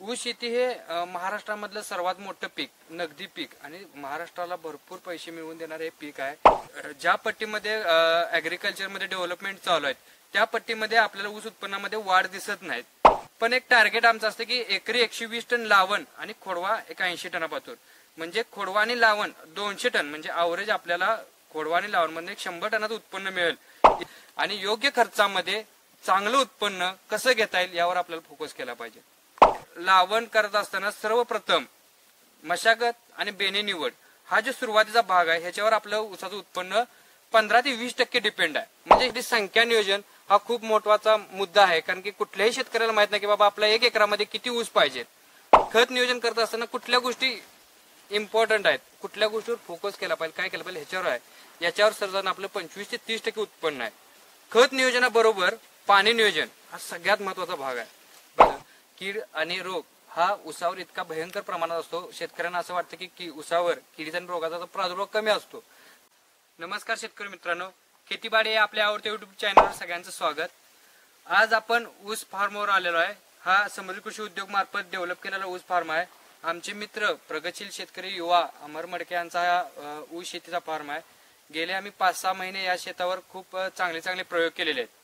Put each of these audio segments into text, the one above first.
ऊस शेती हे महाराष्ट्रामधलं सर्वात मोठं पीक, नगदी पीक आणि महाराष्ट्राला भरपूर पैसे मिळवून देणारे हे पीक आहे. ज्या पट्टीमध्ये ॲग्रिकल्चरमध्ये डेव्हलपमेंट चालू आहे त्या पट्टीमध्ये आपल्याला ऊस उत्पन्नामध्ये वाढ दिसत नाही. पण एक टार्गेट आमचं असतं की एकरी 120 टन लावण आणि खोडवा 80 टनापासून, म्हणजे खोडवा आणि लावण 200 टन, म्हणजे ॲव्हरेज आपल्याला खोडवा आणि लावण मध्ये 100 टनाचं उत्पन्न मिळेल. आणि योग्य खर्चामध्ये चांगलं उत्पन्न कसं घेता येईल यावर आपल्याला फोकस केला पाहिजे. लावण करत असताना सर्वप्रथम मशागत आणि बेणे निवड हा जो सुरुवातीचा भाग आहे ह्याच्यावर आपलं ऊसाचं उत्पन्न 15 ते 20% डिपेंड आहे. म्हणजे संख्या नियोजन हा खूप महत्वाचा मुद्दा आहे, कारण की कुठल्याही शेतकऱ्याला माहित नाही की बाबा आपल्या 1 एकरामध्ये किती ऊस पाहिजे. खत नियोजन करत असताना कुठल्या गोष्टी इम्पॉर्टंट आहेत, कुठल्या गोष्टीवर फोकस केला पाहिजे, काय केलं पाहिजे ह्याच्यावर आहे. याच्यावर सर्वजण आपलं 25 ते 30% उत्पन्न आहे. खत नियोजनाबरोबर पाणी नियोजन हा सगळ्यात महत्वाचा भाग आहे. कीड आणि रोग हा ऊसावर इतका भयंकर प्रमाणात असतो, शेतकऱ्यांना असं वाटतं की ऊसावर किडीचा आणि रोगाचा प्रादुर्भाव कमी असतो. नमस्कार शेतकरी मित्रांनो, खेतीबाडी या आपल्या आवडत्या युट्यूब चॅनलवर सगळ्यांचं स्वागत. आज आपण ऊस फार्मवर आलेलो आहे. हा समुद्री कृषी उद्योग मार्फत डेव्हलप केलेला ऊस फार्म आहे. आमचे मित्र प्रगतशील शेतकरी युवा अमर मडके यांचा हा ऊस शेतीचा फार्म आहे. गेले आम्ही 5-6 महिने या शेतावर खूप चांगले प्रयोग केलेले आहेत.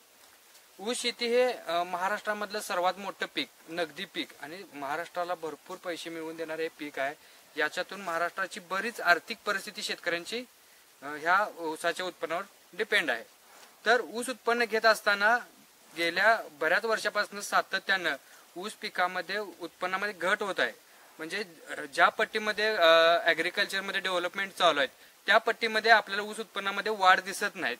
ऊस शेती हे महाराष्ट्रामधलं सर्वात मोठं पीक, नगदी पीक आणि महाराष्ट्राला भरपूर पैसे मिळवून देणारे हे पीक आहे. याच्यातून महाराष्ट्राची बरीच आर्थिक परिस्थिती शेतकऱ्यांची ह्या ऊसाच्या उत्पन्नावर डिपेंड आहे. तर ऊस उत्पन्न घेत असताना गेल्या बऱ्याच वर्षापासून सातत्यानं ऊस पिकामध्ये उत्पन्नामध्ये घट होत आहे. म्हणजे ज्या पट्टीमध्ये ॲग्रिकल्चरमध्ये डेव्हलपमेंट चालू आहे त्या पट्टीमध्ये आपल्याला ऊस उत्पन्नामध्ये वाढ दिसत नाही.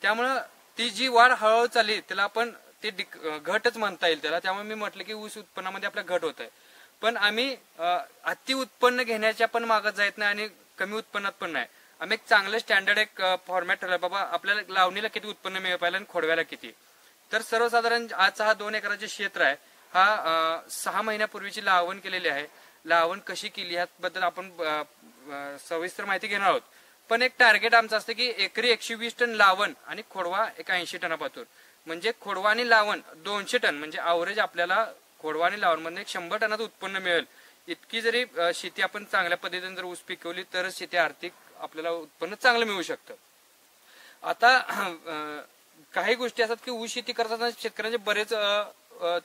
त्यामुळं ती जी वाढ हळूहळू चालली त्याला आपण ते घटच म्हणता येईल त्याला. त्यामुळे मी म्हटलं की ऊस उत्पन्नामध्ये आपला घट होत आहे. पण आम्ही अति उत्पन्न घेण्याच्या पण मागत जात नाही आणि कमी उत्पन्नात पण नाही. आम्ही एक चांगलं स्टँडर्ड एक फॉर्मॅट ठरवलं, बाबा आपल्याला लावणीला किती उत्पन्न मिळेल पाहिजे आणि खोडव्याला किती. तर सर्वसाधारण आजचा हा 2 एकराचे क्षेत्र आहे. हा 6 महिन्यापूर्वीची लावण केलेली आहे. लावण कशी केली याबद्दल आपण सविस्तर माहिती घेणार आहोत. पण एक टार्गेट आमचं असतं की एकरी 120 टन लावण आणि खोडवा 80 टनापासून, म्हणजे खोडवा आणि लावण 200 टन, म्हणजे ॲव्हरेज आपल्याला खोडवा आणि लावण मध्ये 100 टनाचं उत्पन्न मिळेल. इतकी जरी शेती आपण चांगल्या पद्धतीने जर ऊस पिकवली तरच शेती आर्थिक आपल्याला उत्पन्न चांगलं मिळू शकतं. आता काही गोष्टी असतात की ऊस शेती करताना शेतकऱ्यांचे बरेच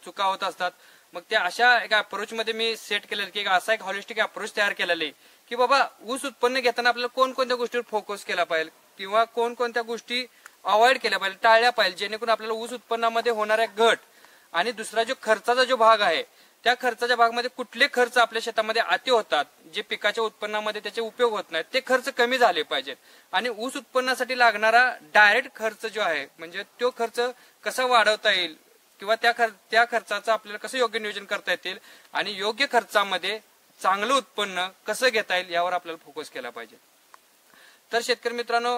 चुका होत असतात. मग त्या अशा एका अप्रोच मध्ये मी सेट केलेलं की असा एक हॉलिस्टिक अप्रोच तयार केलेला आहे की बाबा ऊस उत्पन्न घेताना आपल्याला कोणकोणत्या गोष्टीवर फोकस केला पाहिजे किंवा कोणकोणत्या गोष्टी अवॉइड केल्या पाहिजे, टाळल्या पाहिजे, जेणेकरून आपल्याला ऊस उत्पन्नामध्ये होणाऱ्या घट आणि दुसरा जो खर्चाचा जो भाग आहे त्या खर्चाच्या भागामध्ये कुठले खर्च आपल्या शेतामध्ये अति होतात, जे पिकाच्या उत्पन्नामध्ये त्याचे उपयोग होत नाहीत, ते खर्च कमी झाले पाहिजेत. आणि ऊस उत्पन्नासाठी लागणारा डायरेक्ट खर्च जो आहे म्हणजे तो खर्च कसा वाढवता येईल किंवा त्या खर्चाचं आपल्याला कसं योग्य नियोजन करता येईल आणि योग्य खर्चामध्ये चांगलं उत्पन्न कसं घेता येईल यावर आपल्याला फोकस केला पाहिजे. तर शेतकरी मित्रांनो,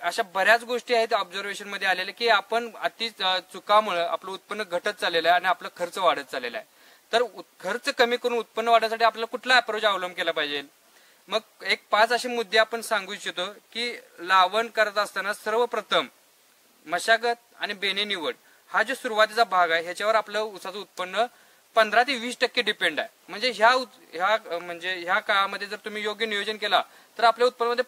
अशा बऱ्याच गोष्टी आहेत ऑब्झर्वेशन मध्ये आलेल्या की आपण अति चुकामुळे आपलं उत्पन्न घटत चाललेलं आहे आणि आपला खर्च वाढत चाललेला आहे. तर खर्च कमी करून उत्पन्न वाढण्यासाठी आपल्याला कुठला अप्रोच अवलंब केला पाहिजे. मग एक 5 असे मुद्दे आपण सांगू इच्छितो की लावण करत असताना सर्वप्रथम मशागत आणि बेणे निवड हा जो सुरुवातीचा भाग आहे ह्याच्यावर आपलं ऊसाचं उत्पन्न 15 ते 20% डिपेंड आहे. म्हणजे ह्या काळामध्ये जर तुम्ही योग्य नियोजन केला तर आपल्या उत्पन्नामध्ये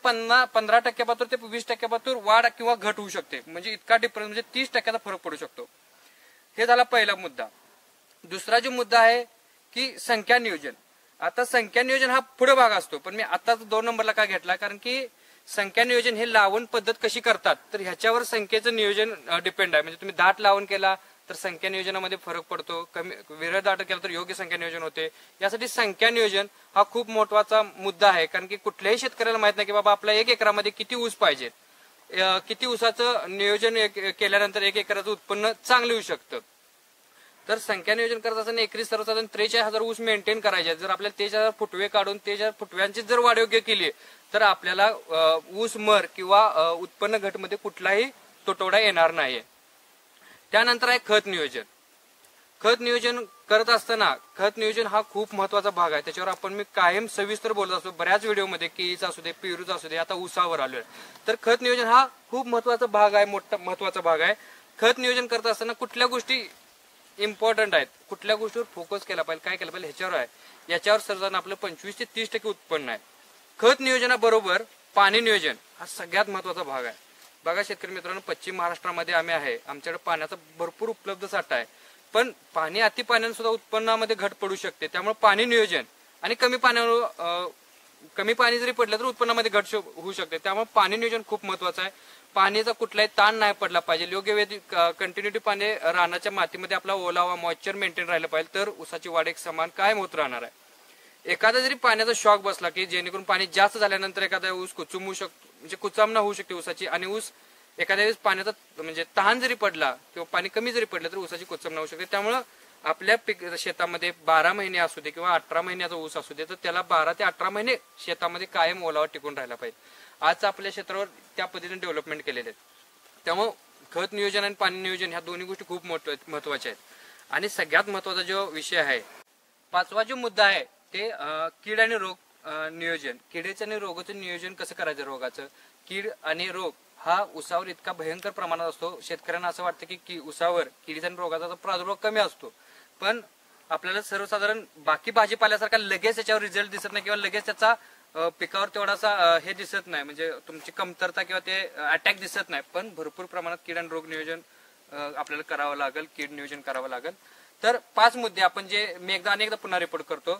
15% ते 20% वाढ किंवा घट होऊ शकते. म्हणजे इतका डिफरन्स म्हणजे 30% फरक पडू शकतो. हे झाला पहिला मुद्दा. दुसरा जो मुद्दा आहे की संख्या नियोजन. आता संख्या नियोजन हा पुढे भाग असतो, पण मी आता 2 नंबरला का घेतला कारण की संख्या नियोजन हे लावण पद्धत कशी करतात तर ह्याच्यावर संख्येचं नियोजन डिपेंड आहे. म्हणजे तुम्ही दाट लावण केला तर संख्या नियोजनामध्ये फरक पडतो, कमी विरळ दाट केला तर योग्य संख्या नियोजन होते. यासाठी संख्या नियोजन हा खूप महत्वाचा मुद्दा आहे, कारण की कुठल्याही शेतकऱ्याला माहित नाही की बाबा आपल्या 1 एकरामध्ये किती ऊस पाहिजे, किती ऊसाचं नियोजन केल्यानंतर 1 एकराचं उत्पन्न चांगलं येऊ शकतं. तर संख्या नियोजन करत असताना एकरी सर्वसाधारण 43,000 ऊस मेंटेन करायचे. जर आपल्याला 43,000 फुटवे काढून 43,000 फुटव्यांची जर वाढ योग्य केली तर आपल्याला ऊस मर किंवा उत्पन्न घट मध्ये कुठलाही तुटवडा येणार नाही. त्यानंतर आहे खत नियोजन. खत नियोजन करत असताना खत नियोजन हा खूप महत्वाचा भाग आहे. त्याच्यावर मी कायम सविस्तर बोलत असतो बऱ्याच व्हिडिओमध्ये, केळीचा असू दे, पेरूचा असू दे, आता ऊसावर आलोय. तर खत नियोजन हा खूप महत्वाचा भाग आहे, मोठा महत्वाचा भाग आहे. खत नियोजन करत असताना कुठल्या गोष्टी इम्पॉर्टंट आहेत. कुठल्या गोष्टीवर फोकस केला पाहिजे, काय केलं पाहिजे ह्याच्यावर आहे. याच्यावर सर्वसाधारण आपलं 25 ते 30% उत्पन्न आहे. खत नियोजनाबरोबर पाणी नियोजन हा सगळ्यात महत्वाचा भाग आहे. बघा शेतकरी मित्रांनो, पश्चिम महाराष्ट्रामध्ये आम्ही आहे, आमच्याकडे पाण्याचा भरपूर उपलब्ध साठा आहे, पण पाणी अति पाण्याने सुद्धा उत्पन्नामध्ये घट पडू शकते. त्यामुळे पाणी नियोजन आणि कमी पाणी जरी पडलं तर उत्पन्नामध्ये घट होऊ शकते. त्यामुळे पाणी नियोजन खूप महत्वाचं आहे. पाण्याचा कुठलाही ताण नाही पडला पाहिजे. योग्य वेळी कंटिन्युटी पाणी रानाच्या मातीमध्ये आपला ओलावा मॉइश्चर मेंटेन राहिलं पाहिजे, तर ऊसाची वाढ एक समान कायम होत राहणार आहे. एखादा जरी पाण्याचा शॉक बसला की जेणेकरून पाणी जास्त झाल्यानंतर एखादा ऊस कुचुंबू शकतो, म्हणजे कुचामना होऊ शकते ऊसाची, आणि ऊस एखाद्या वेळेस पाण्याचा म्हणजे तहान जरी पडला किंवा पाणी कमी जरी पडलं तर ऊसाची कुचुंबना होऊ शकते. त्यामुळं आपल्या शेतामध्ये 12 महिने असू दे किंवा 18 महिन्याचा ऊस असू दे, तर त्याला 12 ते 18 महिने शेतामध्ये कायम ओलावा टिकून राहिला पाहिजे. आज आपल्या क्षेत्रावर त्या पद्धतीने डेव्हलपमेंट केलेले आहेत. त्यामुळे खत नियोजन आणि पाणी नियोजन ह्या दोन्ही गोष्टी खूप महत्वाच्या आहेत. आणि सगळ्यात महत्वाचा जो विषय आहे, 5वा जो मुद्दा आहे ते कीड आणि रोग नियोजन. किडीचं आणि रोगाचं नियोजन कसं करायचं. रोगाचं कीड आणि रोग हा ऊसावर इतका भयंकर प्रमाणात असतो. शेतकऱ्यांना असं वाटतं की ऊसावर किडीचा आणि रोगाचा प्रादुर्भाव कमी असतो, पण आपल्याला सर्वसाधारण बाकी भाजीपाल्यासारखा लगेच त्याच्यावर रिझल्ट दिसत नाही किंवा लगेच त्याचा पिकावर तेवढासा हे दिसत नाही, म्हणजे तुमची कमतरता किंवा ते अटॅक दिसत नाही. पण भरपूर प्रमाणात कीड आणि रोग नियोजन आपल्याला करावं लागेल, कीड नियोजन करावं लागेल. तर 5 मुद्दे आपण जे मी अनेकदा पुन्हा रिपोर्ट करतो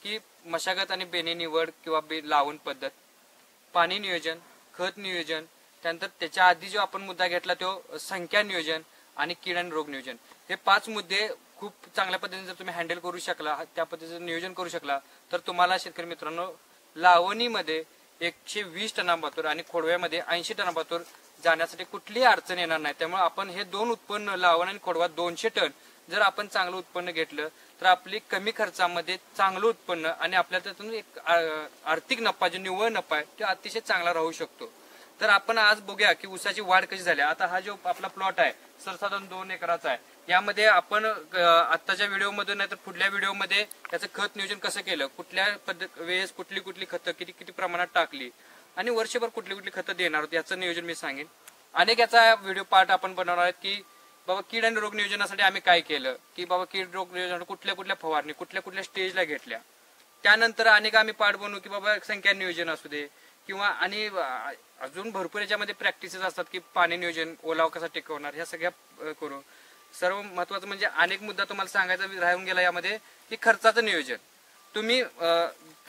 की मशागत आणि बेणे निवड किंवा लावण पद्धत, पाणी नियोजन, खत नियोजन, त्यानंतर त्याच्या आधी जो आपण मुद्दा घेतला तो संख्या नियोजन आणि कीड आणि रोग नियोजन. हे 5 मुद्दे खूप चांगल्या पद्धतीने जर तुम्ही हँडल करू शकला, त्या पद्धतीचं नियोजन करू शकला, तर तुम्हाला शेतकरी मित्रांनो लावणीमध्ये 120 टनापातूर आणि खोडव्यामध्ये 80 टनापातूर जाण्यासाठी कुठलीही अडचण येणार नाही. त्यामुळे आपण हे 2 उत्पन्न लावण आणि खोडवा 200 टन जर आपण चांगलं उत्पन्न घेतलं तर आपली कमी खर्चामध्ये चांगलं उत्पन्न आणि आपल्याला त्यातून एक आर्थिक नफा, जो निव्वळ नफा आहे तो अतिशय चांगला राहू शकतो. तर आपण आज बघूया की ऊसाची वाढ कशी झाली. आता हा जो आपला प्लॉट आहे सर्वसाधारण 2 एकराचा आहे. यामध्ये आपण आत्ताच्या व्हिडिओमध्ये नाही तर पुढल्या व्हिडिओमध्ये त्याचं खत नियोजन कसं केलं, कुठल्या वेळेस कुठली खतं किती प्रमाणात टाकली आणि वर्षभर कुठली खतं देणार होती याचं नियोजन मी सांगेन. अनेक याचा व्हिडिओ पार्ट आपण बनवणार आहेत की बाबा कीड आणि रोग नियोजनासाठी आम्ही काय केलं, की बाबा कीड रोग नियोजन कुठल्या फवारणी कुठल्या स्टेजला घेतल्या. त्यानंतर अनेक आम्ही पार्ट बनवू की बाबा संख्या नियोजन असू दे किंवा आणि अजून भरपूर याच्यामध्ये प्रॅक्टिसेस असतात की पाणी नियोजन, ओलावा कसा टिकवणार, ह्या सगळ्या करू. सर्व महत्वाचं म्हणजे अनेक मुद्दा तुम्हाला सांगायचा राहून गेला यामध्ये की खर्चाचं नियोजन. तुम्ही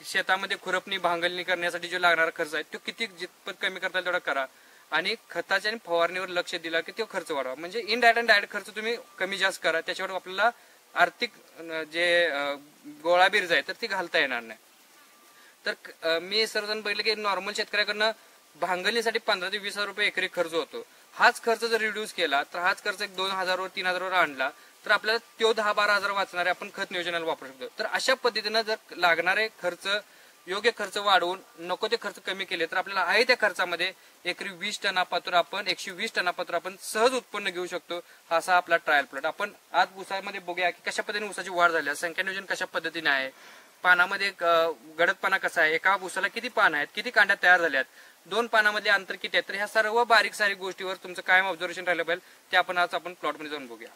शेतामध्ये खुरपणी भांगलणी करण्यासाठी जो लागणारा खर्च आहे तो किती जितपत कमी करता येईल तेवढा करा आणि खताच्या आणि फवारणीवर लक्ष दिला की तो खर्च वाढवा. म्हणजे इनडायरेक्ट आणि डायरेक्ट खर्च तुम्ही कमी जास्त करा, त्याच्यावर आपल्याला आर्थिक जे गोळाबीर आहे तर ती घालता येणार नाही. तर मी सर्वजण बघितलं की नॉर्मल शेतकऱ्याकडनं भांगलणीसाठी 15 ते 20 हजार रुपये एकरी खर्च होतो. हाच खर्च जर रिड्यूस केला तर हाच खर्च 2,000 वर 3,000 वर आणला तर आपल्याला तो 10-12 हजार वाचणारे आपण खत नियोजनाला वापरू शकतो. तर अशा पद्धतीनं जर लागणारे खर्च योग्य खर्च वाढवून नको ते खर्च कमी केले तर आपल्याला आहे त्या खर्चामध्ये एकरी 120 टनापातूर आपण सहज उत्पन्न घेऊ शकतो. हा असा आपला ट्रायल प्लॉट. आपण आज ऊसामध्ये बघूया की कशा पद्धतीने ऊसाची वाढ झाली आहे, संख्या नियोजन कशा पद्धतीने आहे, पानामध्ये गडदपणा कसा आहे, एका ऊसाला किती पान आहेत, किती कांड्या तयार झाल्यात, 2 पानामधले अंतर किती आहे. तर ह्या सर्व बारीक सारीक गोष्टीवर तुमचं कायम ऑब्झर्वेशन राहिलं पाहिजे. ते आपण आज प्लॉटमध्ये जाऊन बघूया.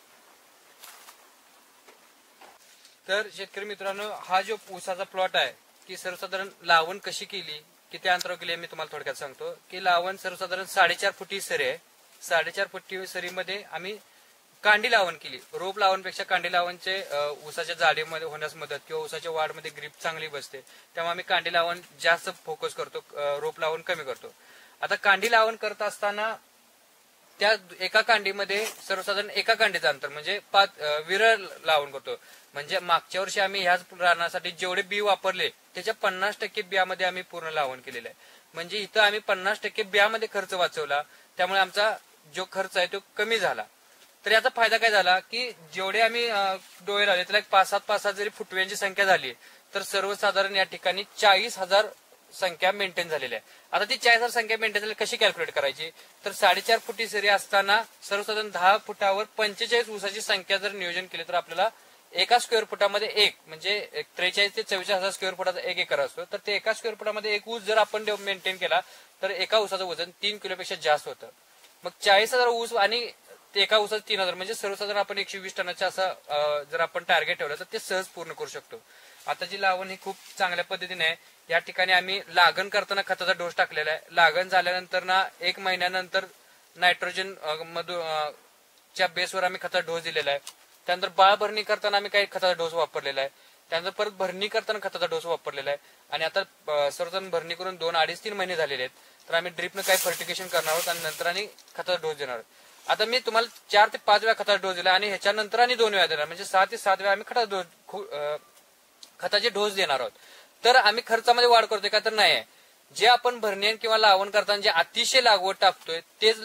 तर शेतकरी मित्रांनो, हा जो ऊसाचा प्लॉट आहे की सर्वसाधारण लावण कशी केली, किती अंतरावर केली मी तुम्हाला थोडक्यात सांगतो. की लावण सर्वसाधारण 4.5 फुटी सरी आहे. 4.5 फुटी सरीमध्ये आम्ही कांडी लावण केली. रोप लावणपेक्षा कांडी लावणचे ऊसाच्या जाडीमध्ये होण्यास मदत किंवा ऊसाच्या वाढमध्ये ग्रीप चांगली बसते, त्यामुळे आम्ही कांडी लावण जास्त फोकस करतो, रोप लावण कमी करतो. आता कांडी लावण करत असताना त्या एका कांडीमध्ये सर्वसाधारण एका कांडीचं अंतर म्हणजे 5 विरळ लावण करतो. म्हणजे मागच्या वर्षी आम्ही ह्याच रानासाठी जेवढे बी वापरले त्याच्या 50% बियामध्ये आम्ही पूर्ण लावण केलेलं आहे. म्हणजे इथं आम्ही 50% बियामध्ये खर्च वाचवला, त्यामुळे आमचा जो खर्च आहे तो कमी झाला. तर याचा फायदा काय झाला की जेवढे आम्ही डोळे लावले त्याला 5-7 जरी फुटव्यांची संख्या झाली तर सर्वसाधारण या ठिकाणी 40,000 संख्या मेंटेन झालेली आहे. आता ती 40,000 संख्या मेंटेन झाली कशी कॅल्क्युलेट करायची, तर 4.5 फुटी सरी असताना सर्वसाधारण 10 फुटावर 45 ऊसाची संख्या जर नियोजन केले तर आपल्याला एका स्क्वेअर फुटामध्ये एक म्हणजे 43 ते 44,000 स्क्वेअर फुटाचा 1 एकर असतो. तर ते एका स्क्वेअर फुटामध्ये एक ऊस जर आपण मेंटेन केला तर एका ऊसाचं वजन 3 किलोपेक्षा जास्त होतं. मग 40,000 ऊस आणि एका ऊसाचं 3000 म्हणजे सर्वसाधारण आपण 120 टनाच्या असं जर आपण टार्गेट ठेवलं तर ते सहज पूर्ण करू शकतो. आताची लावण ही खूप चांगल्या पद्धतीने आहे. या ठिकाणी आम्ही लागण करताना खताचा डोस टाकलेला आहे. लागण झाल्यानंतर ना 1 महिन्यानंतर नायट्रोजन च्या बेसवर आम्ही खताचा डोस दिलेला आहे. त्यानंतर बाळ भरणी करताना आम्ही काही खताचा डोस वापरलेला आहे. त्यानंतर परत भरणी करताना खताचा डोस वापरलेला आहे. आणि आता सर्वजण भरणी करून 2, 2.5, 3 महिने झालेले आहेत. तर आम्ही ड्रिपनं काही फर्टिगेशन करणार आहोत आणि नंतर आणि खताचा डोस देणार आहोत. आता मी तुम्हाला 4 ते 5 वेळा खताचा डोस दिला आणि ह्याच्यानंतर आणि 2 वेळा देणार, म्हणजे 6 ते 7 वेळा आम्ही खताचे डोस देणार आहोत. तर आम्ही खर्चामध्ये वाढ करतोय का? तर नाही. जे आपण भरणी किंवा लावण करताना जे अतिशय लागवड टाकतोय तेच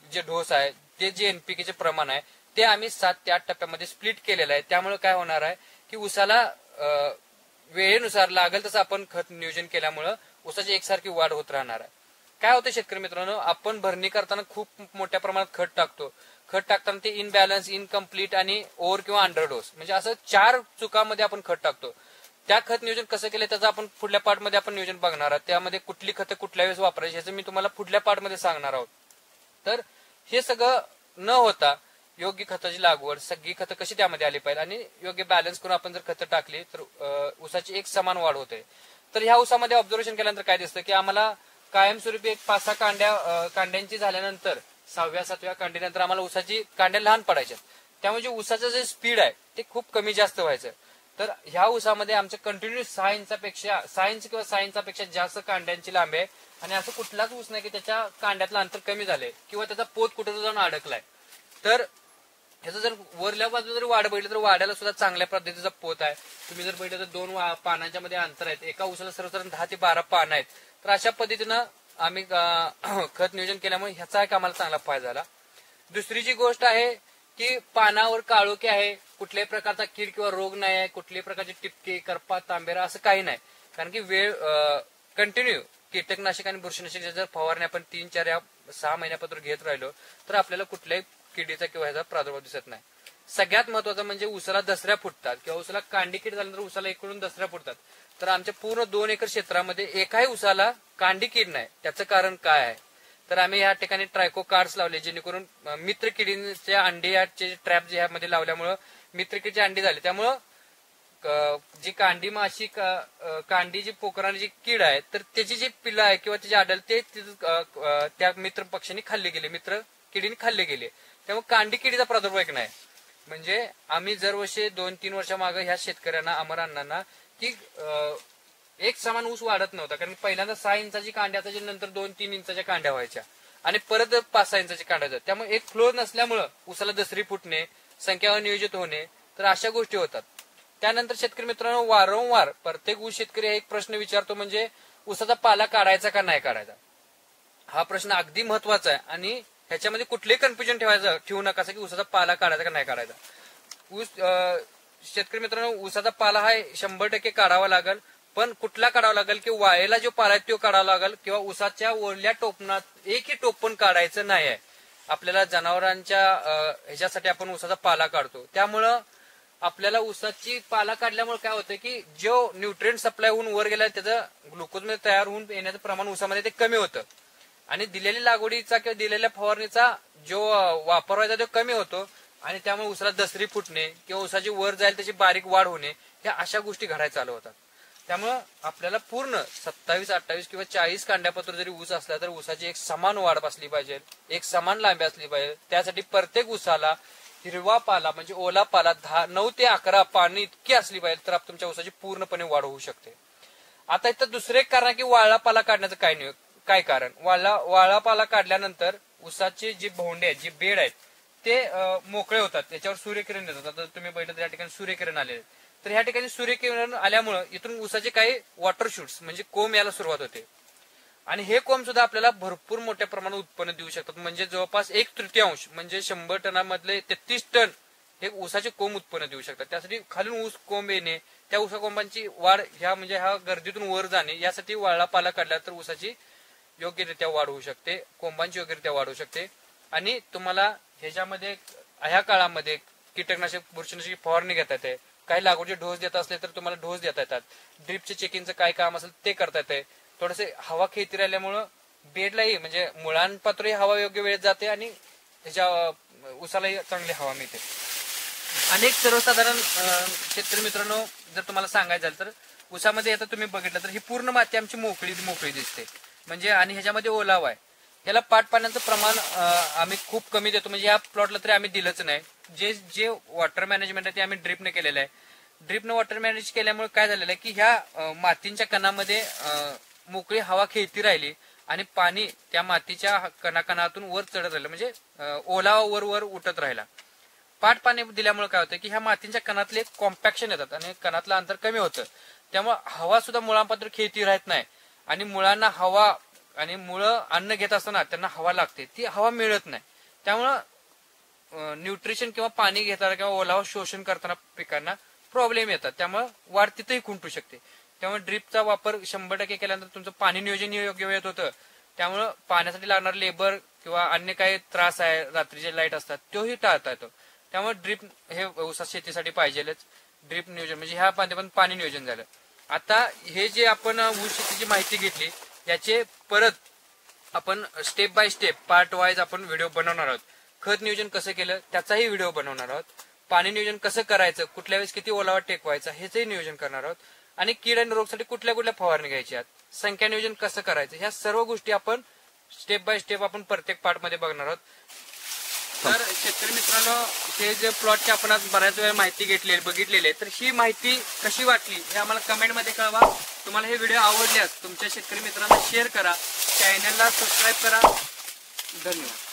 जे डोस आहे, ते जे एनपीकेचे प्रमाण आहे ते आम्ही 7 ते 8 टप्प्यामध्ये स्प्लिट केलेलं आहे. त्यामुळे काय होणार आहे की ऊसाला वेळेनुसार लागेल तसं आपण खत नियोजन केल्यामुळं ऊसाची एकसारखी वाढ होत राहणार आहे. काय होतं शेतकरी मित्रांनो, आपण भरणी करताना खूप मोठ्या प्रमाणात खत टाकतो. खत टाकताना ते इनबॅलन्स, इनकम्प्लीट आणि ओव्हर किंवा अंडर डोस, म्हणजे असं 4 चुकामध्ये आपण खत टाकतो. त्या खत नियोजन कसं केलं त्याचं आपण पुढल्या पार्टमध्ये आपण नियोजन बघणार आहोत. त्यामध्ये कुठली खतं कुठल्या वेळेस वापरायची याचं मी तुम्हाला पुढल्या पार्टमध्ये सांगणार आहोत. तर हे सगळं न होता योग्य खताची लागवड, सगळी खतं कशी त्यामध्ये आली पाहिजे आणि योग्य बॅलन्स करून आपण जर खतं टाकली तर ऊसाची एक समान वाढ होते. तर ह्या ऊसामध्ये ऑब्झर्वेशन केल्यानंतर काय दिसतं की आम्हाला कायमस्वरूपी एक 5-6 कांड्यांची झाल्यानंतर 6व्या-7व्या कांडीनंतर आम्हाला ऊसाची कांड्या लहान पडायच्या. त्यामुळे ऊसाचं जे स्पीड आहे ते खूप कमी जास्त व्हायचं. तर ह्या ऊसामध्ये आमच्या कंटिन्यू 6 इंच किंवा 6 इंचापेक्षा जास्त कांड्यांची लांबी आहे. आणि असं कुठलाच ऊस नाही की त्याच्या कांड्यातलं अंतर कमी झालंय किंवा त्याचा पोत कुठे जाऊन अडकलाय. तर ह्याचं जर वरल्या बाजू जर वाढ बघितलं तर वाड्याला सुद्धा चांगल्या पद्धतीचा पोत आहे. तुम्ही जर बघितलं तर 2 पानांच्या मध्ये अंतर आहेत. एका ऊसाला सर्वसाधारण 10 ते 12 पानं आहेत. तर अशा पद्धतीनं आम्ही खत नियोजन केल्यामुळे ह्याचा एक आम्हाला चांगला फायदा झाला. दुसरी जी गोष्ट आहे की पानावर काळोखी आहे, कुठल्याही प्रकारचा कीड किंवा रोग नाही आहे, कुठल्याही प्रकारचे टिपके, करपा, तांबेरा असं काही नाही. कारण की वेळ कंटिन्यू कीटकनाशक आणि बुरशीनाशक जर फवारणी आपण 3, 4 या 6 महिन्यापासून घेत राहिलो तर आपल्याला कुठल्याही किडीचा किंवा ह्याचा प्रादुर्भाव दिसत नाही. सगळ्यात महत्वाचं म्हणजे ऊसाला दसऱ्या फुटतात किंवा ऊसाला कांडी कीड झाल्यानंतर ऊसाला इकडून दसऱ्या फुटतात. तर आमच्या पूर्ण 2 एकर क्षेत्रामध्ये एकाही ऊसाला कांडी कीड नाही. त्याचं कारण काय आहे? तर आम्ही या ठिकाणी ट्रायको कार्ड्स लावले, जेणेकरून मित्र किडींच्या अंडीचे ट्रॅप जे ह्यामध्ये लावल्यामुळं मित्र किडीची अंडी झाली. त्यामुळं जी कांडी माशी, कांडी जी पोखराची जी कीड आहे तर त्याची जी पिल्लं आहे किंवा त्याची आडल ते त्या मित्र पक्षांनी खाल्ले गेले, मित्र किडीने खाल्ले गेले. त्यामुळे कांडी किडीचा प्रादुर्भाव नाही. म्हणजे आम्ही दरवर्षी 2-3 वर्षामागे ह्या शेतकऱ्यांना, अमरांना की एक समान ऊस वाढत नव्हता. कारण पहिल्यांदा 6 इंचाची कांड्या असायची, नंतर 2-3 इंचाच्या कांड्या व्हायच्या आणि परत 5-6 इंचाची कांड्या जातात. त्यामुळे एक फ्लो नसल्यामुळं ऊसाला दसरी फुटणे, संख्या अनियोजित होणे, तर अशा गोष्टी होतात. त्यानंतर शेतकरी मित्रांनो, वारंवार प्रत्येक ऊस शेतकरी एक प्रश्न विचारतो, म्हणजे ऊसाचा पाला काढायचा का नाही काढायचा. हा प्रश्न अगदी महत्वाचा आहे आणि ह्याच्यामध्ये कुठलेही कन्फ्युजन ठेवू नका की ऊसाचा पाला काढायचा का नाही काढायचा. ऊस शेतकरी मित्रांनो, ऊसाचा पाला हा 100% काढावा लागेल. पण कुठला काढावा लागेल की वाळेला जो पाला आहे तो काढावा लागेल किंवा ऊसाच्या ओरल्या टोपणात एकही टोप पण काढायचं नाही आहे. आपल्याला जनावरांच्या ह्याच्यासाठी आपण ऊसाचा पाला काढतो. त्यामुळं आपल्याला ऊसाची पाला काढल्यामुळे काय होतं की जो न्यूट्रिएंट सप्लाय होऊन वर गेला त्याचं ग्लुकोज मध्ये तयार होऊन येण्याचं प्रमाण ऊसामध्ये ते कमी होतं आणि दिलेल्या लागवडीचा किंवा दिलेल्या फवारणीचा जो वापर व्हायचा तो कमी होतो आणि त्यामुळे ऊसाला दसरी फुटणे किंवा ऊसाची वर जाईल त्याची बारीक वाढ होणे, ह्या अशा गोष्टी घडायला चालू होतात. त्यामुळं आपल्याला पूर्ण 27, 28 किंवा 40 कांड्यापत्र जरी ऊस असला तर ऊसाची एक समान वाढ असली पाहिजे, एक समान लांबी असली पाहिजे. त्यासाठी प्रत्येक ऊसाला हिरवा पाला म्हणजे ओला पाला 9 ते 11 पाणी इतकी असली पाहिजे तर तुमच्या ऊसाची पूर्णपणे वाढ होऊ शकते. आता इथं दुसरे एक कारण की वाळला पाला काढण्याचं काय कारण. वाळला पाला काढल्यानंतर ऊसाचे जे भोंडे आहेत, जे बेड आहेत ते मोकळे होतात, त्याच्यावर सूर्यकिरण येतात. आता तुम्ही बघितलं त्या ठिकाणी सूर्यकिरण आले, तर ह्या ठिकाणी सूर्यकिरण आल्यामुळे इथून ऊसाचे काही वॉटर शूट्स म्हणजे कोंब यायला सुरुवात होते आणि हे कोंब सुद्धा आपल्याला भरपूर मोठ्या प्रमाणात उत्पन्न देऊ शकतात. म्हणजे जवळपास 1/3 म्हणजे 100 टनामधले 33 टन हे ऊसाचे कोंब उत्पन्न देऊ शकतात. त्यासाठी खालून ऊस कोंब येणे, त्या ऊसा कोंबांची वाढ ह्या गर्दीतून वर जाणे, यासाठी वाळला पाला काढला तर ऊसाची योग्यरित्या वाढ होऊ शकते, कोंबांची योग्यरित्या वाढ होऊ शकते. आणि तुम्हाला ह्याच्यामध्ये ह्या काळामध्ये कीटकनाशक, बुरशीनाशक फवारणी घेता येते. काही लागवडचे डोस देत असले तर तुम्हाला डोस देता येतात. ड्रिपचे चेकिंगचं काय काम असेल ते करता येते. थोडंसं हवा खेळती राहिल्यामुळं बेडलाही म्हणजे मुळांपात्रही हवा योग्य वेळेत जाते आणि त्याच्या ऊसालाही चांगली हवा मिळते. अनेक सर्वसाधारण शेतकरी मित्रांनो जर तुम्हाला सांगायचं झालं तर ऊसामध्ये आता तुम्ही बघितलं तर ही पूर्ण माती आमची मोकळी दिसते म्हणजे, आणि ह्याच्यामध्ये ओलावा आहे. याला पाट पाण्याचं प्रमाण आम्ही खूप कमी देतो, म्हणजे या प्लॉटला तरी आम्ही दिलंच नाही. जे वॉटर मॅनेजमेंट आहे ते आम्ही ड्रिपने केलेलं आहे. ड्रिपने वॉटर मॅनेज केल्यामुळे काय झालेलं आहे की ह्या मातींच्या कणामध्ये मोकळी हवा खेळती राहिली आणि पाणी त्या मातीच्या कणाकणातून वर चढत राहिलं, म्हणजे ओलावा वर उठत राहिला. पाट पाणी दिल्यामुळे काय होतं की ह्या मातींच्या कणातले कॉम्पॅक्शन येतात आणि कणातलं अंतर कमी होतं. त्यामुळे हवा सुद्धा मुळांपासून खेळती राहत नाही आणि मुळांना हवा, आणि मुळं अन्न घेत असताना त्यांना हवा लागते, ती हवा मिळत नाही. त्यामुळं न्यूट्रिशन किंवा पाणी घेताना किंवा ओलावा शोषण करताना पिकांना प्रॉब्लेम येतात. त्यामुळे वाढ तिथेही खुंटू शकते. त्यामुळे ड्रिपचा वापर 100% केल्यानंतर तुमचं पाणी नियोजन योग्य वेळेत होतं. त्यामुळं पाण्यासाठी लागणार लेबर किंवा अन्य काही त्रास आहे, रात्रीचे लाईट असतात, तोही टाळता येतो. त्यामुळे ड्रिप हे ऊस शेतीसाठी पाहिजेलच. ड्रिप नियोजन म्हणजे ह्या पण पाणी नियोजन झालं. आता हे जे आपण ऊस शेतीची माहिती घेतली याचे परत आपण step by step part wise आपण व्हिडिओ बनवणार आहोत. खत नियोजन कसं केलं त्याचाही व्हिडिओ बनवणार आहोत. पाणी नियोजन कसं करायचं, कुठल्या वेळेस किती ओलावा टेकवायचा ह्याचंही नियोजन करणार आहोत. आणि कीड आणि रोगसाठी कुठल्या फवारणी घ्यायची आहेत, संख्या नियोजन कसं करायचं, ह्या सर्व गोष्टी आपण स्टेप बाय स्टेप आपण प्रत्येक पार्ट मध्ये बघणार आहोत. तर शेतकरी मित्रांनो, हे जे प्लॉटची आपण आज बऱ्याच वेळा माहिती बघितलेली आहे, तर ही माहिती कशी वाटली हे आम्हाला कमेंट मध्ये कळवा. तुम्हाला हे व्हिडिओ आवडल्यास तुमच्या शेतकरी मित्रांना शेअर करा, चॅनलला सबस्क्राईब करा. धन्यवाद.